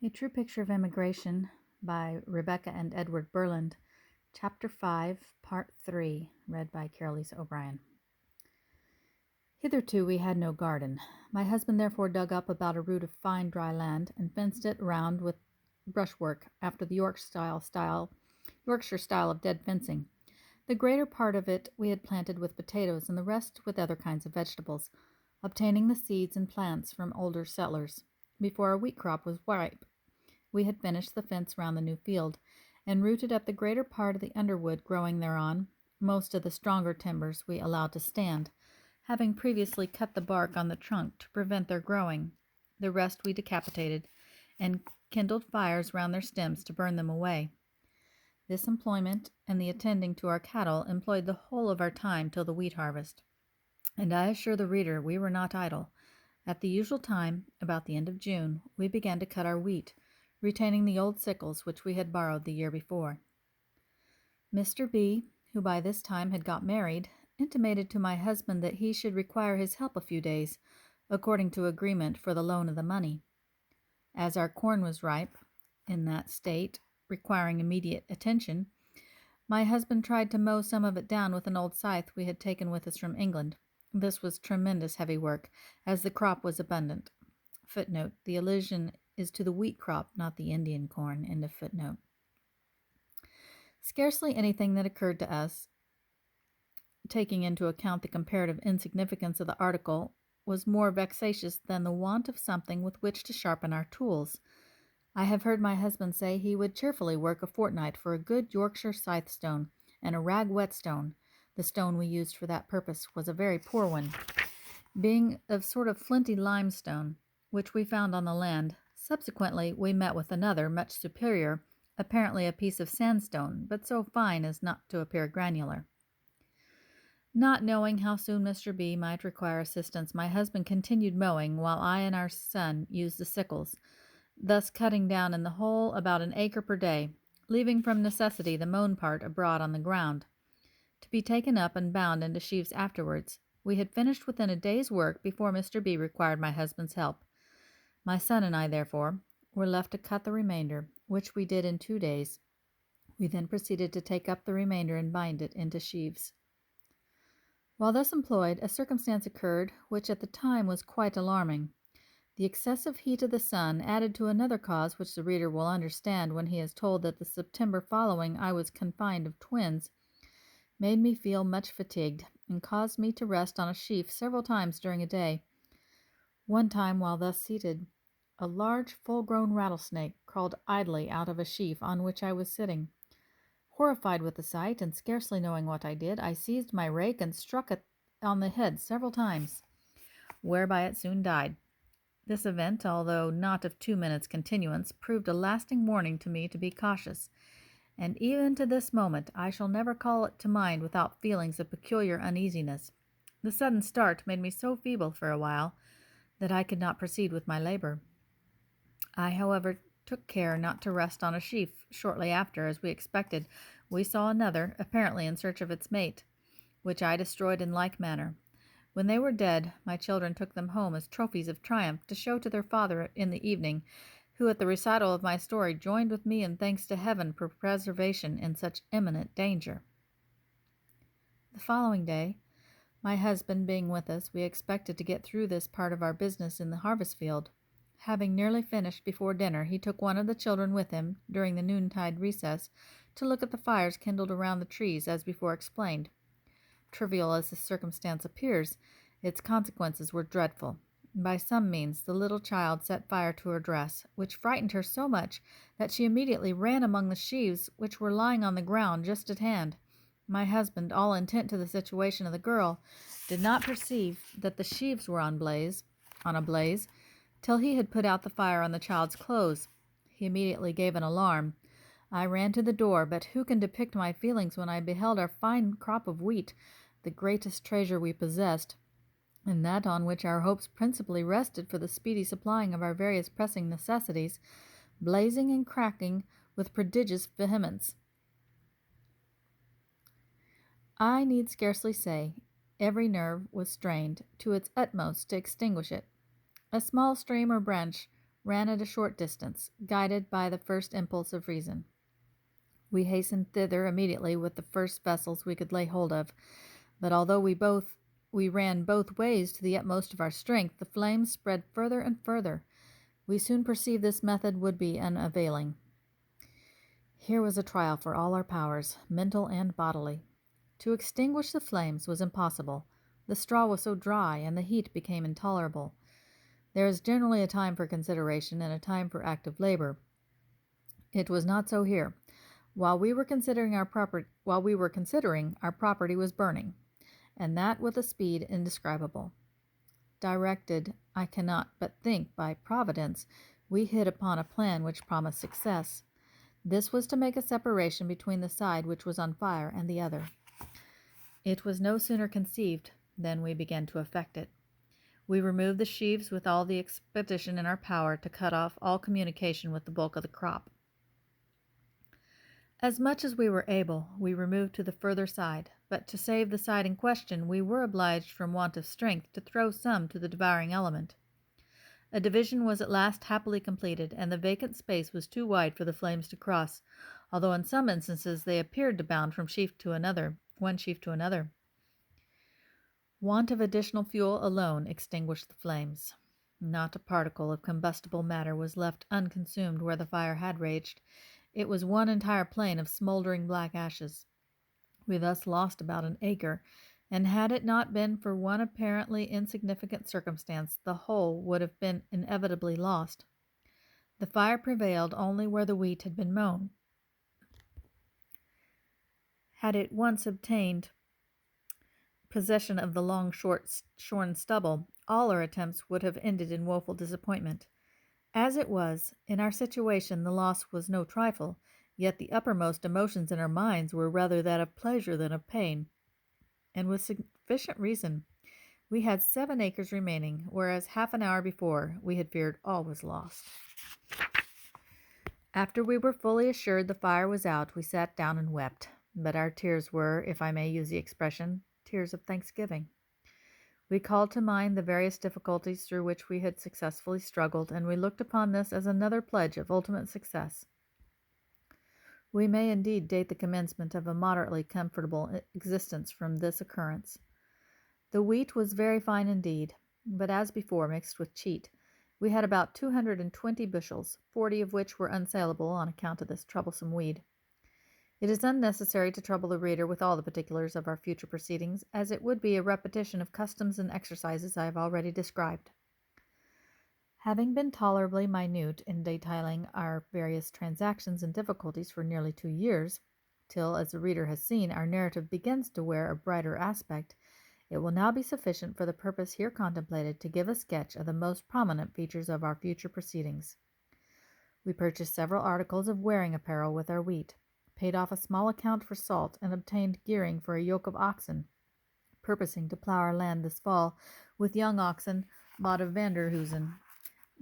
A True Picture of Emigration by Rebecca and Edward Burlend, Chapter 5, Part 3, read by Carolise O'Brien. Hitherto we had no garden. My husband therefore dug up about a rood of fine dry land and fenced it round with brushwork after the Yorkshire style of dead fencing. The greater part of it we had planted with potatoes and the rest with other kinds of vegetables, obtaining the seeds and plants from older settlers. Before our wheat crop was ripe, we had finished the fence round the new field, and rooted up the greater part of the underwood growing thereon. Most of the stronger timbers we allowed to stand, having previously cut the bark on the trunk to prevent their growing. The rest we decapitated, and kindled fires round their stems to burn them away. This employment and the attending to our cattle employed the whole of our time till the wheat harvest. And I assure the reader we were not idle. At the usual time, about the end of June, we began to cut our wheat, retaining the old sickles which we had borrowed the year before. Mr. B., who by this time had got married, intimated to my husband that he should require his help a few days, according to agreement for the loan of the money. As our corn was ripe, in that state, requiring immediate attention, my husband tried to mow some of it down with an old scythe we had taken with us from England. This was tremendous heavy work, as the crop was abundant. Footnote: the allusion is to the wheat crop, not the Indian corn. End of footnote. Scarcely anything that occurred to us, taking into account the comparative insignificance of the article, was more vexatious than the want of something with which to sharpen our tools. I have heard my husband say he would cheerfully work a fortnight for a good Yorkshire scythe stone and a rag whetstone. The stone we used for that purpose was a very poor one, being of sort of flinty limestone, which we found on the land. Subsequently we met with another, much superior, apparently a piece of sandstone, but so fine as not to appear granular. Not knowing how soon Mr. B. might require assistance, my husband continued mowing, while I and our son used the sickles, thus cutting down in the whole about an acre per day, leaving from necessity the mown part abroad on the ground, to be taken up and bound into sheaves afterwards. We had finished within a day's work before Mr. B. required my husband's help. My son and I, therefore, were left to cut the remainder, which we did in 2 days. We then proceeded to take up the remainder and bind it into sheaves. While thus employed, a circumstance occurred which at the time was quite alarming. The excessive heat of the sun, added to another cause which the reader will understand when he is told that the September following I was confined of twins, made me feel much fatigued, and caused me to rest on a sheaf several times during a day. One time, while thus seated, a large full-grown rattlesnake crawled idly out of a sheaf on which I was sitting. Horrified with the sight, and scarcely knowing what I did, I seized my rake and struck it on the head several times, whereby it soon died. This event, although not of 2 minutes' continuance, proved a lasting warning to me to be cautious, and even to this moment I shall never call it to mind without feelings of peculiar uneasiness. The sudden start made me so feeble for a while that I could not proceed with my labor. I, however, took care not to rest on a sheaf. Shortly after, as we expected, we saw another, apparently in search of its mate, which I destroyed in like manner. When they were dead, my children took them home as trophies of triumph to show to their father in the evening, who at the recital of my story joined with me in thanks to heaven for preservation in such imminent danger. The following day, my husband being with us, we expected to get through this part of our business in the harvest field. Having nearly finished before dinner, he took one of the children with him during the noontide recess to look at the fires kindled around the trees, as before explained. Trivial as this circumstance appears, its consequences were dreadful. By some means the little child set fire to her dress, which frightened her so much that she immediately ran among the sheaves which were lying on the ground just at hand. My husband, all intent to the situation of the girl, did not perceive that the sheaves were on a blaze, till he had put out the fire on the child's clothes. He immediately gave an alarm. I ran to the door, but who can depict my feelings when I beheld our fine crop of wheat, the greatest treasure we possessed, and that on which our hopes principally rested for the speedy supplying of our various pressing necessities, blazing and cracking with prodigious vehemence. I need scarcely say, every nerve was strained to its utmost to extinguish it. A small stream or branch ran at a short distance, guided by the first impulse of reason. We hastened thither immediately with the first vessels we could lay hold of, but although we ran both ways to the utmost of our strength, the flames spread further and further. We soon perceived this method would be unavailing. Here was a trial for all our powers, mental and bodily. To extinguish the flames was impossible. The straw was so dry, and the heat became intolerable. There is generally a time for consideration and a time for active labor. It was not so here. While we were considering our property was burning, and that with a speed indescribable. Directed, I cannot but think, by Providence, we hit upon a plan which promised success. This was to make a separation between the side which was on fire and the other. It was no sooner conceived than we began to effect it. We removed the sheaves with all the expedition in our power to cut off all communication with the bulk of the crop. As much as we were able, we removed to the further side, but to save the side in question, we were obliged from want of strength to throw some to the devouring element. A division was at last happily completed, and the vacant space was too wide for the flames to cross, although in some instances they appeared to bound from one sheaf to another. Want of additional fuel alone extinguished the flames. Not a particle of combustible matter was left unconsumed where the fire had raged. It was one entire plain of smoldering black ashes. We thus lost about an acre, and had it not been for one apparently insignificant circumstance, the whole would have been inevitably lost. The fire prevailed only where the wheat had been mown. Had it once obtained possession of the long, shorn stubble, all our attempts would have ended in woeful disappointment. As it was, in our situation the loss was no trifle, yet the uppermost emotions in our minds were rather that of pleasure than of pain, and with sufficient reason. We had 7 acres remaining, whereas half an hour before we had feared all was lost. After we were fully assured the fire was out, we sat down and wept, but our tears were, if I may use the expression, tears of thanksgiving. We called to mind the various difficulties through which we had successfully struggled, and we looked upon this as another pledge of ultimate success. We may indeed date the commencement of a moderately comfortable existence from this occurrence. The wheat was very fine indeed, but as before mixed with cheat. We had about 220 bushels, 40 of which were unsaleable on account of this troublesome weed. It is unnecessary to trouble the reader with all the particulars of our future proceedings, as it would be a repetition of customs and exercises I have already described. Having been tolerably minute in detailing our various transactions and difficulties for nearly 2 years, till, as the reader has seen, our narrative begins to wear a brighter aspect, it will now be sufficient for the purpose here contemplated to give a sketch of the most prominent features of our future proceedings. We purchased several articles of wearing apparel with our wheat, paid off a small account for salt, and obtained gearing for a yoke of oxen, purposing to plough our land this fall with young oxen bought of Vanderhoosen,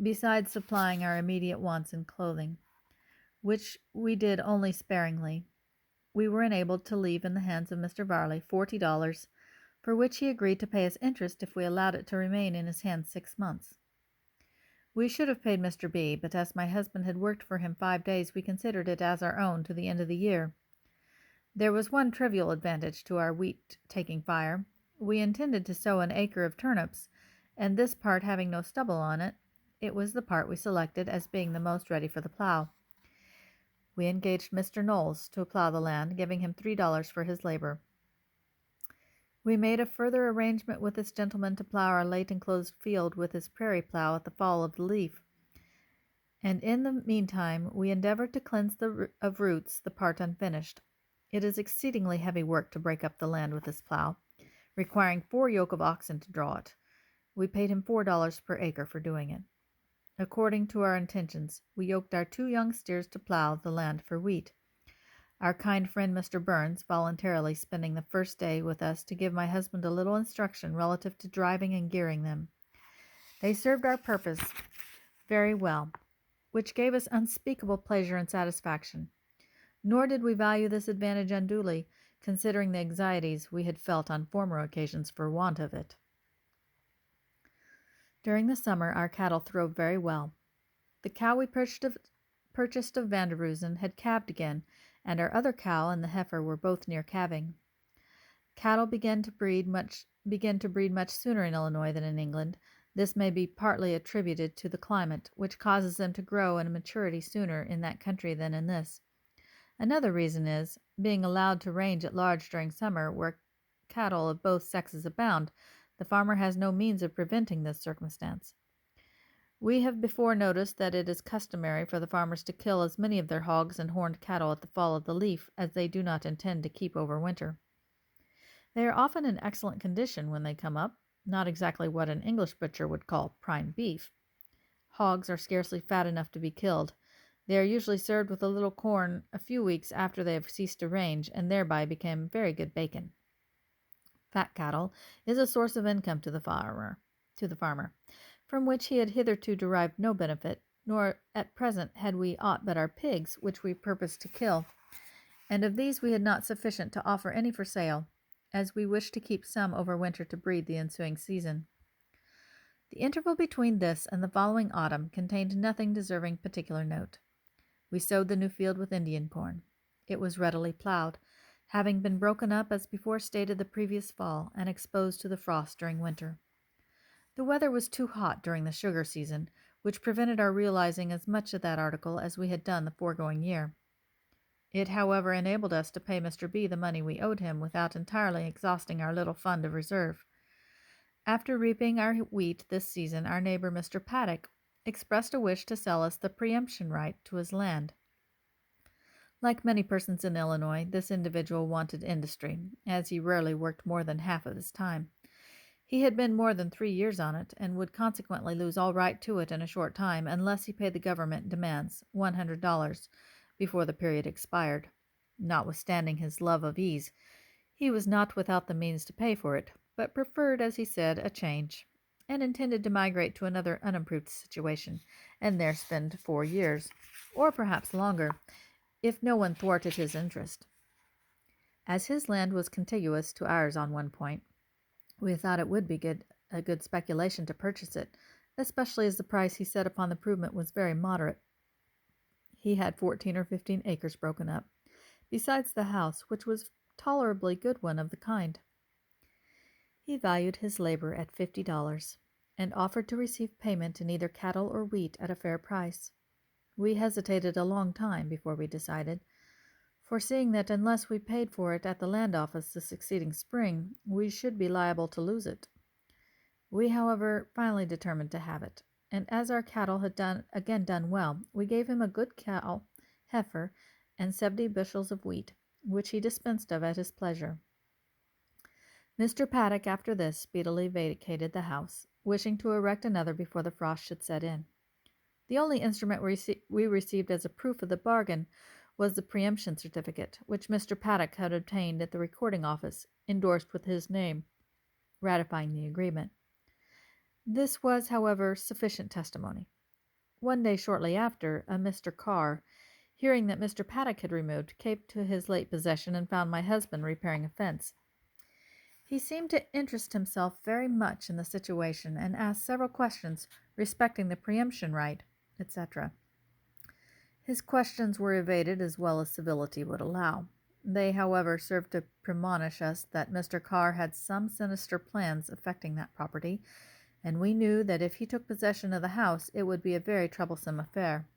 besides supplying our immediate wants in clothing, which we did only sparingly. We were enabled to leave in the hands of Mr. Varley $40, for which he agreed to pay us interest if we allowed it to remain in his hands 6 months. We should have paid Mr. B., but as my husband had worked for him 5 days, we considered it as our own to the end of the year. There was one trivial advantage to our wheat taking fire. We intended to sow an acre of turnips, and this part having no stubble on it, it was the part we selected as being the most ready for the plough. We engaged Mr. Knowles to plough the land, giving him $3 for his labor. We made a further arrangement with this gentleman to plough our late enclosed field with his prairie plough at the fall of the leaf, and in the meantime we endeavored to cleanse of roots the part unfinished. It is exceedingly heavy work to break up the land with this plough, requiring 4 yoke of oxen to draw it. We paid him $4 per acre for doing it. According to our intentions, we yoked our 2 young steers to plough the land for wheat, our kind friend Mr. Burns voluntarily spending the first day with us to give my husband a little instruction relative to driving and gearing them. They served our purpose very well, which gave us unspeakable pleasure and satisfaction. Nor did we value this advantage unduly, considering the anxieties we had felt on former occasions for want of it. During the summer our cattle throve very well. The cow we purchased of Vanderhoosen had calved again, and our other cow and the heifer were both near calving. Cattle begin to breed much sooner in Illinois than in England. This may be partly attributed to the climate, which causes them to grow in maturity sooner in that country than in this. Another reason is, being allowed to range at large during summer, where cattle of both sexes abound, the farmer has no means of preventing this circumstance. We have before noticed that it is customary for the farmers to kill as many of their hogs and horned cattle at the fall of the leaf as they do not intend to keep over winter. They are often in excellent condition when they come up, not exactly what an English butcher would call prime beef. Hogs are scarcely fat enough to be killed. They are usually served with a little corn a few weeks after they have ceased to range, and thereby become very good bacon. Fat cattle is a source of income to the farmer, from which he had hitherto derived no benefit, nor at present had we aught but our pigs, which we purposed to kill, and of these we had not sufficient to offer any for sale, as we wished to keep some over winter to breed the ensuing season. The interval between this and the following autumn contained nothing deserving particular note. We sowed the new field with Indian corn. It was readily plowed, having been broken up as before stated the previous fall, and exposed to the frost during winter. The weather was too hot during the sugar season, which prevented our realizing as much of that article as we had done the foregoing year. It, however, enabled us to pay Mr. B the money we owed him without entirely exhausting our little fund of reserve. After reaping our wheat this season, our neighbor Mr. Paddock expressed a wish to sell us the preemption right to his land. Like many persons in Illinois, this individual wanted industry, as he rarely worked more than half of his time. He had been more than 3 years on it, and would consequently lose all right to it in a short time, unless he paid the government demands, $100, before the period expired. Notwithstanding his love of ease, he was not without the means to pay for it, but preferred, as he said, a change, and intended to migrate to another unimproved situation, and there spend 4 years, or perhaps longer, if no one thwarted his interest. As his land was contiguous to ours on one point, we thought it would be a good speculation to purchase it, especially as the price he set upon the improvement was very moderate. He had 14 or 15 acres broken up, besides the house, which was a tolerably good one of the kind. He valued his labor at $50, and offered to receive payment in either cattle or wheat at a fair price. We hesitated a long time before we decided, foreseeing that unless we paid for it at the land office the succeeding spring, we should be liable to lose it. We, however, finally determined to have it, and as our cattle had again done well, we gave him a good cow, heifer, and 70 bushels of wheat, which he dispensed of at his pleasure. Mr. Paddock, after this, speedily vacated the house, wishing to erect another before the frost should set in. The only instrument we received as a proof of the bargain was the preemption certificate, which Mr. Paddock had obtained at the recording office, endorsed with his name, ratifying the agreement. This was, however, sufficient testimony. One day shortly after, a Mr. Carr, hearing that Mr. Paddock had removed, came to his late possession and found my husband repairing a fence. He seemed to interest himself very much in the situation, and asked several questions respecting the preemption right, etc. His questions were evaded as well as civility would allow. They, however, served to premonish us that Mr. Carr had some sinister plans affecting that property, and we knew that if he took possession of the house, it would be a very troublesome affair.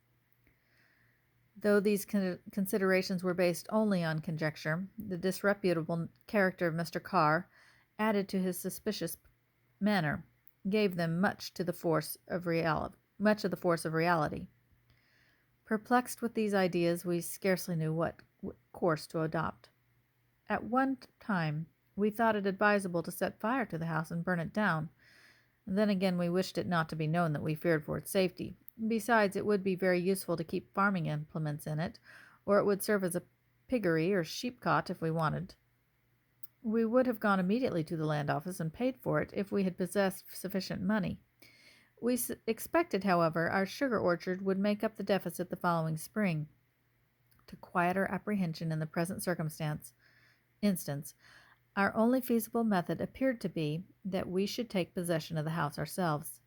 Though these considerations were based only on conjecture, the disreputable character of Mr. Carr, added to his suspicious manner, gave them much of the force of reality. Perplexed with these ideas, we scarcely knew what course to adopt. At one time, we thought it advisable to set fire to the house and burn it down. Then again, we wished it not to be known that we feared for its safety. Besides, it would be very useful to keep farming implements in it, or it would serve as a piggery or sheep-cot if we wanted. We would have gone immediately to the land office and paid for it if we had possessed sufficient money. We expected, however, our sugar orchard would make up the deficit the following spring. To quiet our apprehension in the present instance, our only feasible method appeared to be that we should take possession of the house ourselves.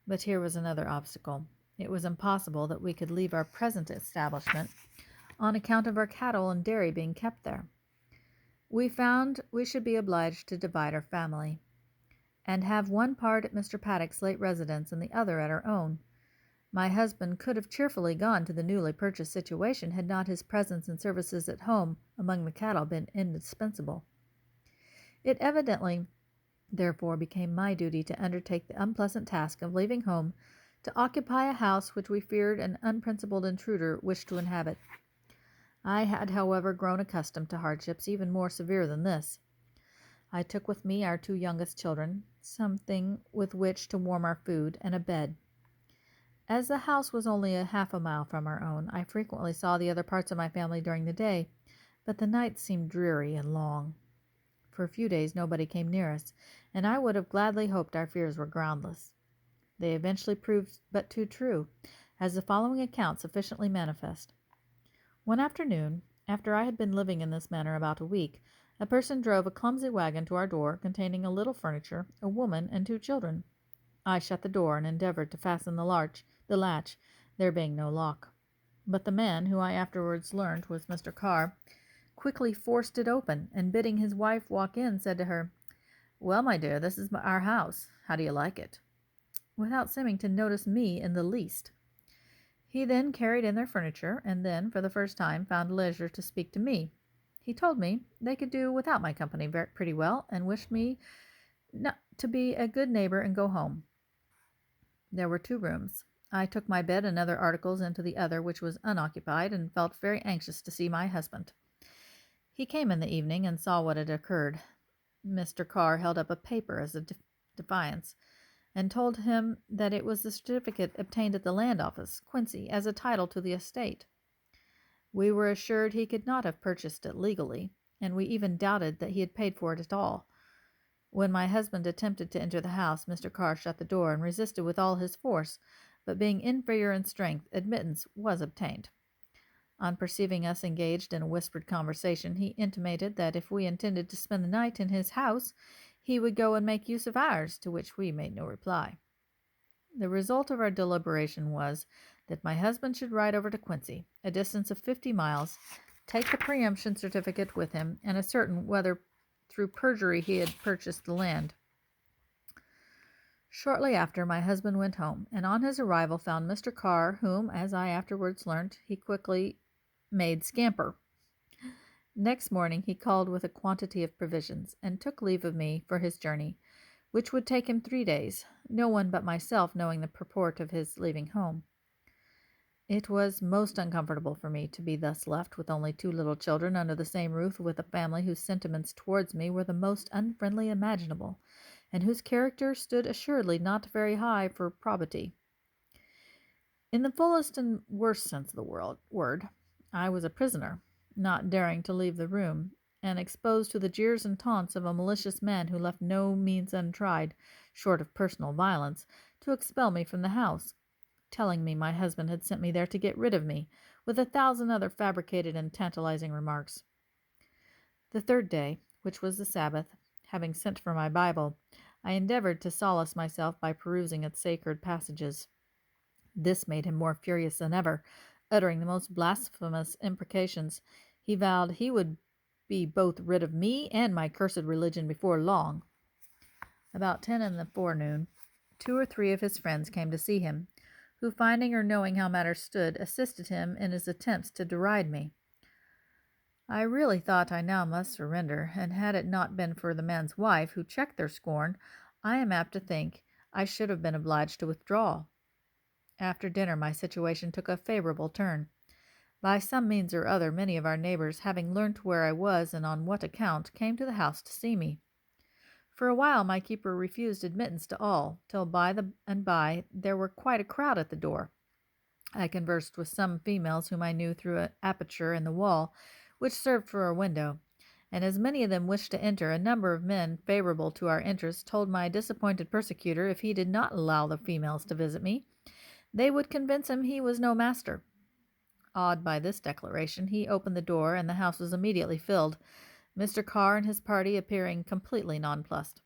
But here was another obstacle. It was impossible that we could leave our present establishment on account of our cattle and dairy being kept there. We found we should be obliged to divide our family, and have one part at Mr. Paddock's late residence and the other at our own. My husband could have cheerfully gone to the newly purchased situation had not his presence and services at home among the cattle been indispensable. It evidently, therefore, became my duty to undertake the unpleasant task of leaving home to occupy a house which we feared an unprincipled intruder wished to inhabit. I had, however, grown accustomed to hardships even more severe than this. I took with me our 2 youngest children, something with which to warm our food, and a bed. As the house was only half a mile from our own, I frequently saw the other parts of my family during the day, but the nights seemed dreary and long. For a few days nobody came near us, and I would have gladly hoped our fears were groundless. They eventually proved but too true, as the following account sufficiently manifest. One afternoon, after I had been living in this manner about a week, a person drove a clumsy wagon to our door, containing a little furniture, a woman, and 2 children. I shut the door and endeavored to fasten the latch, there being no lock. But the man, who I afterwards learned was Mr. Carr, quickly forced it open, and bidding his wife walk in, said to her, "Well, my dear, this is our house. How do you like it?" without seeming to notice me in the least. He then carried in their furniture, and then, for the first time, found leisure to speak to me. He told me they could do without my company pretty well, and wished me to be a good neighbor and go home. There were 2 rooms. I took my bed and other articles into the other, which was unoccupied, and felt very anxious to see my husband. He came in the evening and saw what had occurred. Mr. Carr held up a paper as a defiance, and told him that it was the certificate obtained at the land office, Quincy, as a title to the estate. We were assured he could not have purchased it legally, and we even doubted that he had paid for it at all. When my husband attempted to enter the house, Mr. Carr shut the door and resisted with all his force, but being inferior in strength, admittance was obtained. On perceiving us engaged in a whispered conversation, he intimated that if we intended to spend the night in his house, he would go and make use of ours, to which we made no reply. The result of our deliberation was that my husband should ride over to Quincy, a distance of 50 miles, take the preemption certificate with him, and ascertain whether through perjury he had purchased the land. Shortly after, my husband went home, and on his arrival found Mr. Carr, whom, as I afterwards learnt, he quickly made scamper. Next morning he called with a quantity of provisions, and took leave of me for his journey, which would take him 3 days, no one but myself knowing the purport of his leaving home. It was most uncomfortable for me to be thus left with only 2 little children under the same roof with a family whose sentiments towards me were the most unfriendly imaginable, and whose character stood assuredly not very high for probity. In the fullest and worst sense of the word, I was a prisoner, not daring to leave the room, and exposed to the jeers and taunts of a malicious man who left no means untried, short of personal violence, to expel me from the house, telling me my husband had sent me there to get rid of me, with 1,000 other fabricated and tantalizing remarks. The 3rd day, which was the Sabbath, having sent for my Bible, I endeavored to solace myself by perusing its sacred passages. This made him more furious than ever, uttering the most blasphemous imprecations. He vowed he would be both rid of me and my cursed religion before long. About 10 in the forenoon, 2 or 3 of his friends came to see him, who, finding or knowing how matters stood, assisted him in his attempts to deride me. I really thought I now must surrender, and had it not been for the man's wife, who checked their scorn, I am apt to think I should have been obliged to withdraw. After dinner my situation took a favorable turn. By some means or other, many of our neighbors, having learnt where I was and on what account, came to the house to see me. For a while my keeper refused admittance to all, till by and by there were quite a crowd at the door. I conversed with some females whom I knew through an aperture in the wall, which served for a window, and as many of them wished to enter, a number of men favorable to our interests told my disappointed persecutor if he did not allow the females to visit me, they would convince him he was no master. Awed by this declaration, he opened the door, and the house was immediately filled, Mr. Carr and his party appearing completely nonplussed.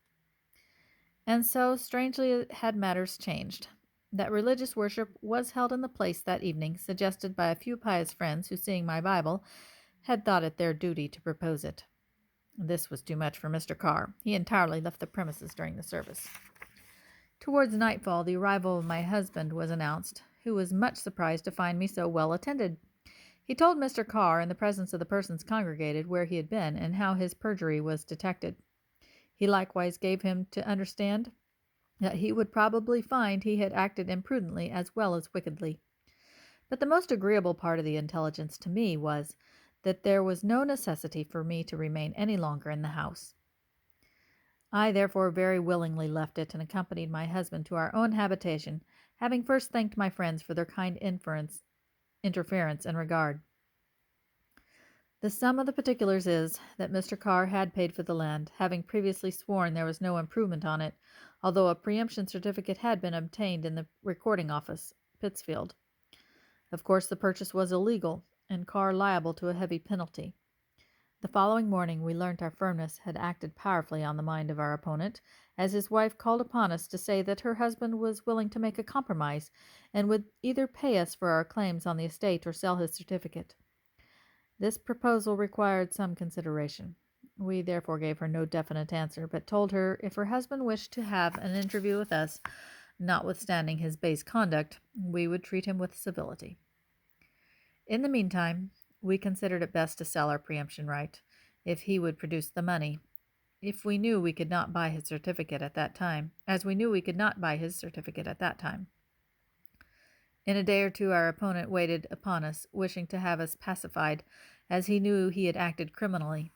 And so strangely had matters changed. that religious worship was held in the place that evening, suggested by a few pious friends who, seeing my Bible, had thought it their duty to propose it. This was too much for Mr. Carr. He entirely left the premises during the service. Towards nightfall, the arrival of my husband was announced, who was much surprised to find me so well attended. He told Mr. Carr, in the presence of the persons congregated, where he had been, and how his perjury was detected. He likewise gave him to understand that he would probably find he had acted imprudently as well as wickedly. But the most agreeable part of the intelligence to me was that there was no necessity for me to remain any longer in the house. I therefore very willingly left it and accompanied my husband to our own habitation, having first thanked my friends for their kind interference and regard. The sum of the particulars is, that Mr. Carr had paid for the land, having previously sworn there was no improvement on it, although a preemption certificate had been obtained in the recording office, Pittsfield. Of course, the purchase was illegal, and Carr liable to a heavy penalty. The following morning we learnt our firmness had acted powerfully on the mind of our opponent, as his wife called upon us to say that her husband was willing to make a compromise, and would either pay us for our claims on the estate or sell his certificate. This proposal required some consideration. We therefore gave her no definite answer, but told her if her husband wished to have an interview with us, notwithstanding his base conduct, we would treat him with civility. In the meantime, we considered it best to sell our preemption right, if he would produce the money, if we knew we could not buy his certificate at that time, as we knew we could not buy his certificate at that time. In a day or two our opponent waited upon us, wishing to have us pacified, as he knew he had acted criminally.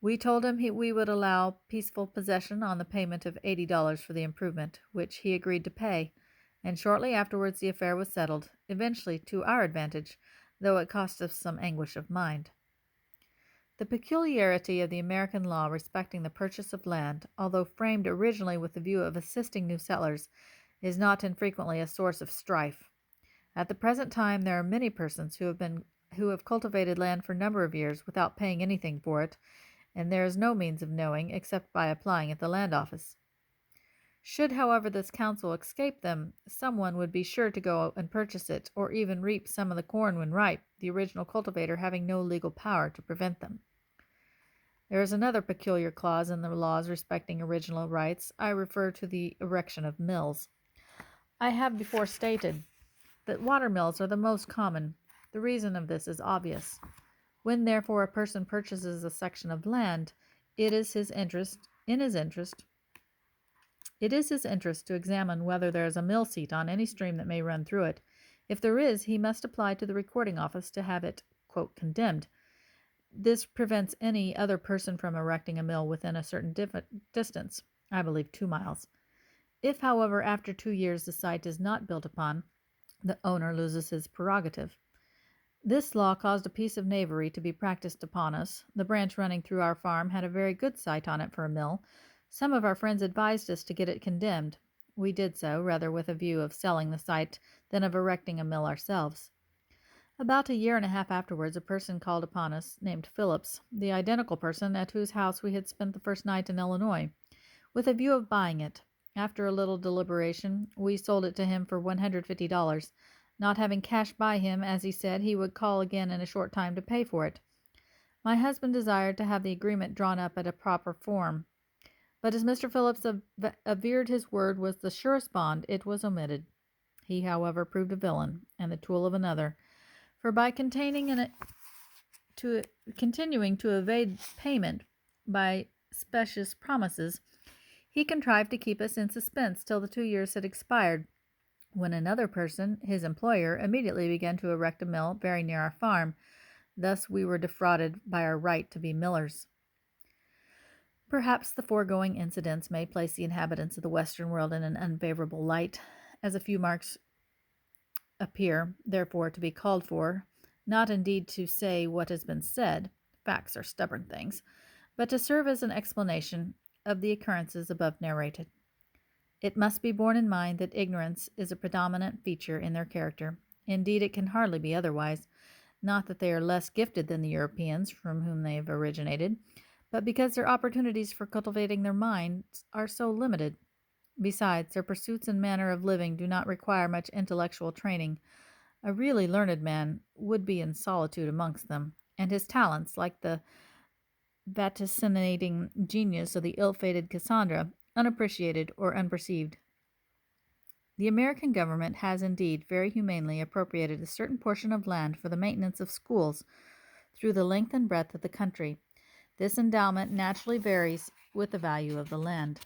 We told him we would allow peaceful possession on the payment of $80 for the improvement, which he agreed to pay, and shortly afterwards the affair was settled, eventually to our advantage, though it cost us some anguish of mind. The peculiarity of the American law respecting the purchase of land, although framed originally with the view of assisting new settlers, is not infrequently a source of strife. At the present time there are many persons who have cultivated land for a number of years without paying anything for it, and there is no means of knowing except by applying at the land office. Should, however, this counsel escape them, someone would be sure to go and purchase it, or even reap some of the corn when ripe, the original cultivator having no legal power to prevent them. There is another peculiar clause in the laws respecting original rights. I refer to the erection of mills. I have before stated that water mills are the most common. The reason of this is obvious. When, therefore, a person purchases a section of land, it is his interest to examine whether there is a mill seat on any stream that may run through it. If there is, he must apply to the recording office to have it, quote, condemned. This prevents any other person from erecting a mill within a certain distance, I believe 2 miles. If, however, after 2 years the site is not built upon, the owner loses his prerogative. This law caused a piece of knavery to be practiced upon us. The branch running through our farm had a very good site on it for a mill. Some of our friends advised us to get it condemned. We did so, rather with a view of selling the site than of erecting a mill ourselves. About a year and a half afterwards, a person called upon us, named Phillips, the identical person at whose house we had spent the first night in Illinois, with a view of buying it. After a little deliberation, we sold it to him for $150, not having cash by him, as he said he would call again in a short time to pay for it. My husband desired to have the agreement drawn up at a proper form, but as Mr. Phillips averred his word was the surest bond, it was omitted. He, however, proved a villain, and the tool of another, for by continuing to evade payment by specious promises, he contrived to keep us in suspense till the 2 years had expired, when another person, his employer, immediately began to erect a mill very near our farm. Thus we were defrauded by our right to be millers. Perhaps the foregoing incidents may place the inhabitants of the Western world in an unfavorable light, as a few marks appear, therefore, to be called for, not indeed to say what has been said, facts are stubborn things, but to serve as an explanation of the occurrences above narrated. It must be borne in mind that ignorance is a predominant feature in their character. Indeed, it can hardly be otherwise, not that they are less gifted than the Europeans from whom they have originated, but because their opportunities for cultivating their minds are so limited. Besides, their pursuits and manner of living do not require much intellectual training. A really learned man would be in solitude amongst them, and his talents, like the vaticinating genius of the ill-fated Cassandra, unappreciated or unperceived. The American government has indeed very humanely appropriated a certain portion of land for the maintenance of schools through the length and breadth of the country. This endowment naturally varies with the value of the land.